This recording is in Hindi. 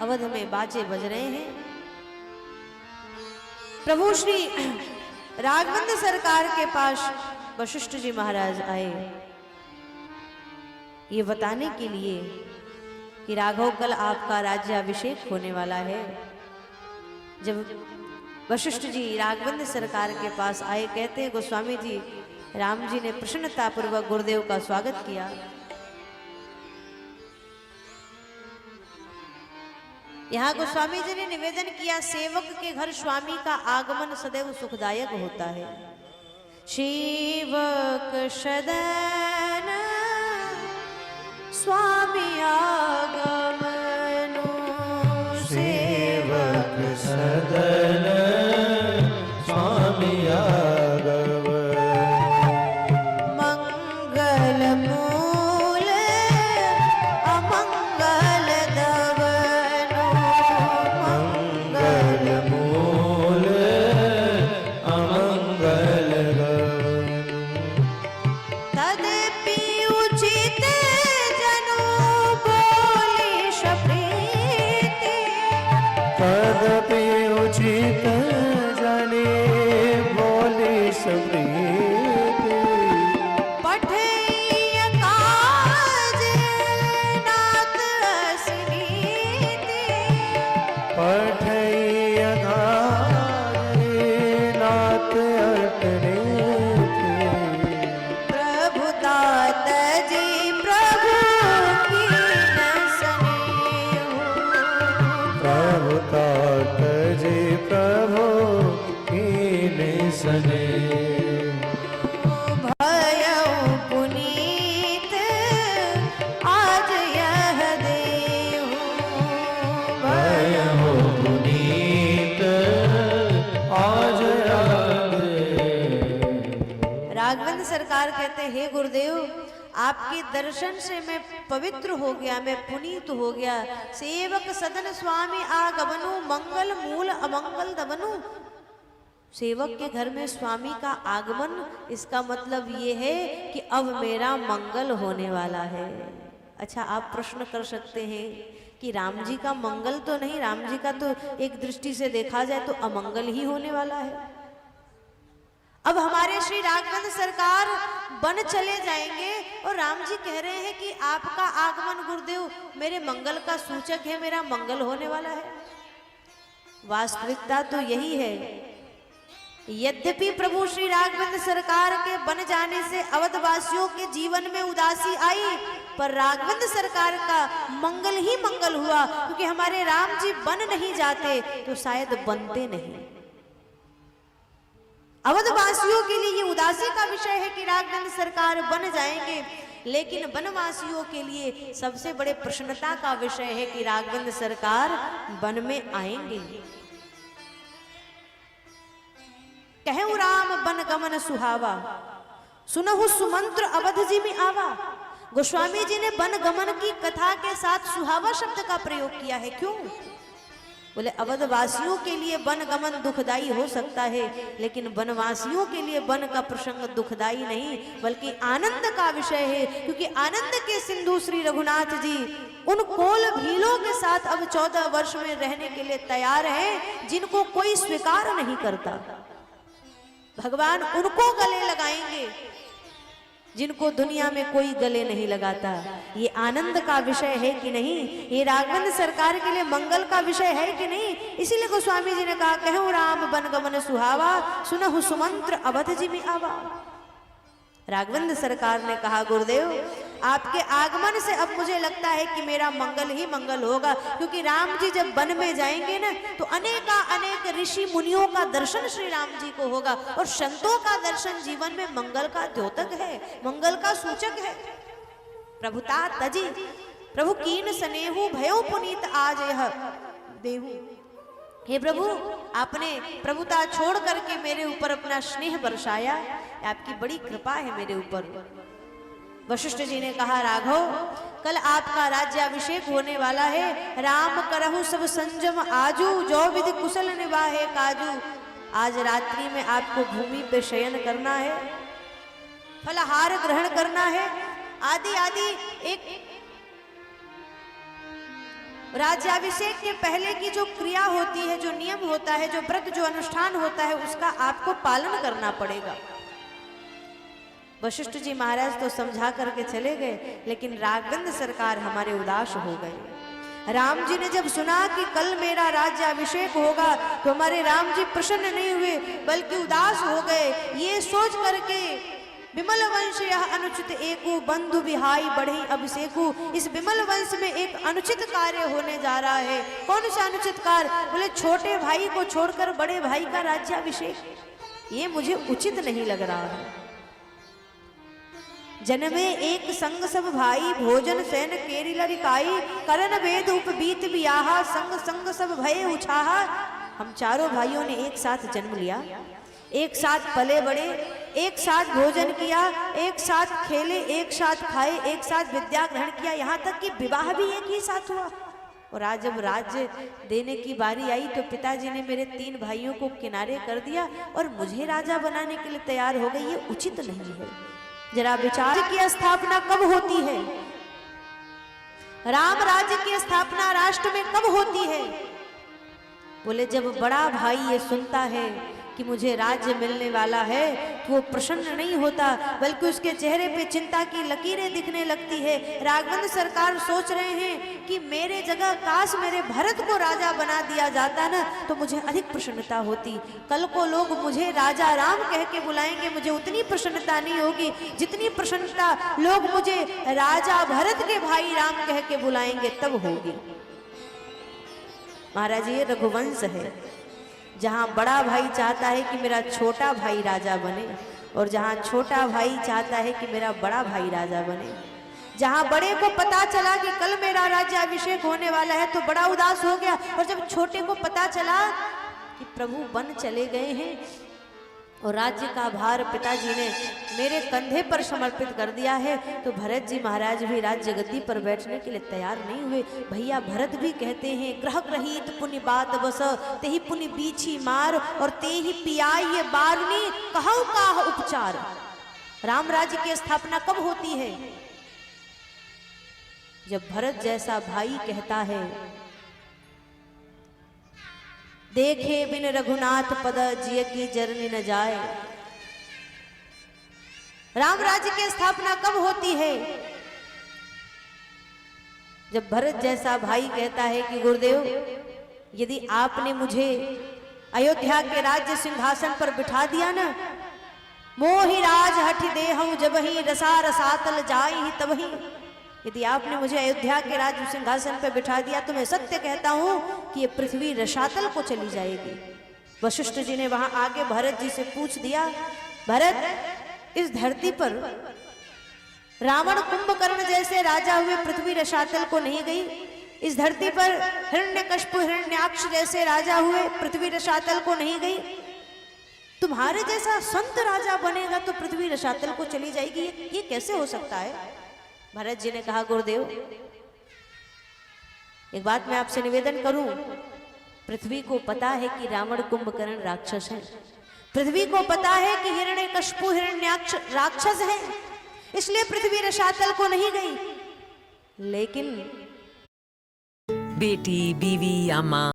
अवध में बाजे बज रहे हैं। प्रभु श्री राघवेंद्र सरकार के पास वशिष्ठ जी महाराज आए ये बताने के लिए कि राघव कल आपका राज्याभिषेक होने वाला है। जब वशिष्ठ जी राघवेंद्र सरकार के पास आए, कहते हैं गोस्वामी जी राम जी ने प्रसन्नता पूर्वक गुरुदेव का स्वागत किया। यहाँ गोस्वामी जी ने निवेदन किया, सेवक के घर स्वामी का आगमन सदैव सुखदायक होता है। सेवक सदन स्वामी आगमनो, सेवक सदन स्वामी आगमन, मंगल मूल अमंगल दवनो, मंगल मूल अमंगल दवन, तदपि उचित जनु बोलिश प्रीति, तदपि उचित जने बोलिश प्रीति, पठेय काज नाथ अस्नीति, पठय नाथ अटनेति, प्रभुता तजी प्रभु कीन स्नेहु, प्रभुता तजे प्रभु कीन सने, भयउ पुनीत आज यह देहु, भयउ पुनीत आज राघवेंद्र सरकार कहते हैं, हे गुरुदेव आपके दर्शन से मैं पवित्र हो गया, मैं पुनीत हो गया। सेवक सदन स्वामी आगमनु, मंगल मूल अमंगल दमनु। सेवक के घर में स्वामी का आगमन, इसका मतलब ये है कि अब मेरा मंगल होने वाला है। अच्छा, आप प्रश्न कर सकते हैं कि राम जी का मंगल तो नहीं, राम जी का तो एक दृष्टि से देखा जाए तो अमंगल ही होने वाला है। अब हमारे श्री राघवेंद्र सरकार वन चले जाएंगे और राम जी कह रहे हैं कि आपका आगमन गुरुदेव मेरे मंगल का सूचक है, मेरा मंगल होने वाला है। वास्तविकता तो यही है। यद्यपि प्रभु श्री राघवेंद्र सरकार के बन जाने से अवधवासियों के जीवन में उदासी आई, पर राघवेंद्र सरकार का मंगल ही मंगल हुआ, क्योंकि हमारे राम जी बन नहीं जाते तो शायद बनते नहीं। अवधवासियों के लिए ये उदासी का विषय है कि राघवेंद्र सरकार बन जाएंगे, लेकिन वनवासियों के लिए सबसे बड़े प्रसन्नता का विषय है कि राघवेंद्र सरकार वन में आएंगे। कहु राम बन गमन सुहावा, सुनहु सुमंत्र अवध जी में आवा। गोस्वामी जी ने वन गमन की कथा के साथ सुहावा शब्द का प्रयोग किया है। क्यों? बोले अवधवासियों के लिए वन गमन दुखदाई हो सकता है, लेकिन वनवासियों के लिए वन का प्रसंग दुखदाई नहीं बल्कि आनंद का विषय है, क्योंकि आनंद के सिंधु श्री रघुनाथ जी उन कोल भीलों के साथ अब 14 वर्ष में रहने के लिए तैयार हैं जिनको कोई स्वीकार नहीं करता। भगवान उनको गले लगाएंगे जिनको दुनिया में कोई गले नहीं लगाता। ये आनंद का विषय है कि नहीं? ये राघवेंद्र सरकार के लिए मंगल का विषय है कि नहीं? इसीलिए गोस्वामी जी ने कहा, कहूँ राम बन गमन सुहावा, सुनहु सुमंत्र अवध जी में आवा। राघवेंद्र सरकार ने कहा, गुरुदेव आपके आगमन से अब मुझे लगता है कि मेरा मंगल ही मंगल होगा, क्योंकि राम जी जब वन में जाएंगे ना तो अनेक ऋषि मुनियों का दर्शन श्री राम जी को होगा, और संतों का दर्शन जीवन में मंगल का द्योतक है, मंगल का सूचक है। प्रभुता तजी प्रभु कीन स्नेहु, भयो पुनीत आज यह देहु। हे प्रभु, आपने प्रभुता छोड़ करके मेरे ऊपर अपना स्नेह बरसाया, आपकी बड़ी कृपा है मेरे ऊपर। वशिष्ठ जी ने कहा, राघव कल आपका राज्याभिषेक होने वाला है, राम करहु सब संजम आजू, जो विधि कुशल निवाहे काजू। आज रात्रि में आपको भूमि पे शयन करना है, फलाहार ग्रहण करना है, आदि आदि एक राज्याभिषेक के पहले की जो क्रिया होती है, जो नियम होता है, जो व्रत, जो अनुष्ठान होता है, उसका आपको पालन करना पड़ेगा। वशिष्ठ जी महाराज तो समझा करके चले गए, लेकिन राघवेंद्र सरकार हमारे उदास हो गए। राम जी ने जब सुना कि कल मेरा राज्याभिषेक होगा तो हमारे राम जी प्रसन्न नहीं हुए, बल्कि उदास हो गए। ये सोच करके विमल वंश यह अनुचित एकु बंधु बिहाई बढ़े अभिषेकु, इस विमल वंश में एक अनुचित कार्य होने जा रहा है। कौन सा अनुचित कार्य? बोले छोटे भाई को छोड़कर बड़े भाई का राज्याभिषेक, ये मुझे उचित नहीं लग रहा है। जन्मे एक संग सब भाई, भोजन सैन केरी लरिकाई, करण वेद उपबीत बियाहा, संग संग सब भय उछाहा। हम चारों भाइयों ने एक साथ जन्म लिया, एक साथ पले बड़े, एक साथ भोजन किया, एक साथ खेले, एक साथ खाए, एक साथ विद्या ग्रहण किया, यहाँ तक कि विवाह भी एक ही साथ हुआ। और आज जब राज्य देने की बारी आई तो पिताजी ने मेरे 3 भाइयों को किनारे कर दिया और मुझे राजा बनाने के लिए तैयार हो गए। ये उचित नहीं है। जरा विचार की स्थापना कब होती है? राम राज्य की स्थापना राष्ट्र में कब होती है? बोले जब बड़ा भाई ये सुनता है कि मुझे राज्य मिलने वाला है तो वो प्रसन्न नहीं होता, बल्कि उसके चेहरे पे चिंता की लकीरें दिखने लगती है। राघवेंद्र सरकार सोच रहे हैं कि मेरे जगह काश मेरे भरत को राजा बना दिया जाता ना तो मुझे अधिक प्रसन्नता होती। कल को लोग मुझे राजा राम कह के बुलाएंगे, मुझे उतनी प्रसन्नता नहीं होगी जितनी प्रसन्नता लोग मुझे राजा भरत के भाई राम कह के बुलाएंगे तब होगी। महाराज ये रघुवंश है, जहाँ बड़ा भाई चाहता है कि मेरा छोटा भाई राजा बने और जहाँ छोटा भाई चाहता है कि मेरा बड़ा भाई राजा बने। जहाँ बड़े को पता चला कि कल मेरा राज्याभिषेक होने वाला है तो बड़ा उदास हो गया, और जब छोटे को पता चला कि प्रभु वन चले गए हैं और राज्य का भार पिताजी ने मेरे कंधे पर समर्पित कर दिया है, तो भरत जी महाराज भी राज्य गद्दी पर बैठने के लिए तैयार नहीं हुए। भैया भरत भी कहते हैं ग्रह ग्रहित पुण्य बात बस, ते ही पुण्य बीछी मार और ते ही पियाई बारनी कहु काह उपचार। राम राज्य की स्थापना कब होती है? जब भरत जैसा भाई कहता है देखे बिन रघुनाथ पद जिय की जरनी न जाए। राम राज्य की स्थापना कब होती है? जब भरत जैसा भाई कहता है कि गुरुदेव यदि आपने मुझे अयोध्या के राज्य सिंहासन पर बिठा दिया ना, मोहि राज हठ देहु जबहि रसा रसातल जाहि तबहि, यदि आपने मुझे अयोध्या के राज्य सिंहासन पर बिठा दिया तो मैं सत्य कहता हूं कि ये पृथ्वी रसातल को चली जाएगी। वशिष्ठ जी ने वहां आगे भरत जी से पूछ दिया, भरत इस धरती पर रावण कुंभकर्ण जैसे राजा हुए, पृथ्वी रसातल को नहीं गई। इस धरती पर हिरण्यकश्यप हिरण्याक्ष जैसे राजा हुए, पृथ्वी रसातल को नहीं गई। तुम्हारे जैसा संत राजा बनेगा तो पृथ्वी रसातल को चली जाएगी, ये कैसे हो सकता है? भरत जी ने कहा गुरुदेव एक बात मैं आपसे निवेदन करूं, पृथ्वी को पता है कि रावण कुंभकर्ण राक्षस है, पृथ्वी को पता है कि हिरण्यकश्यप हिरण्याक्ष राक्षस है, इसलिए पृथ्वी रसातल को नहीं गई। लेकिन बेटी, बीवी या माँ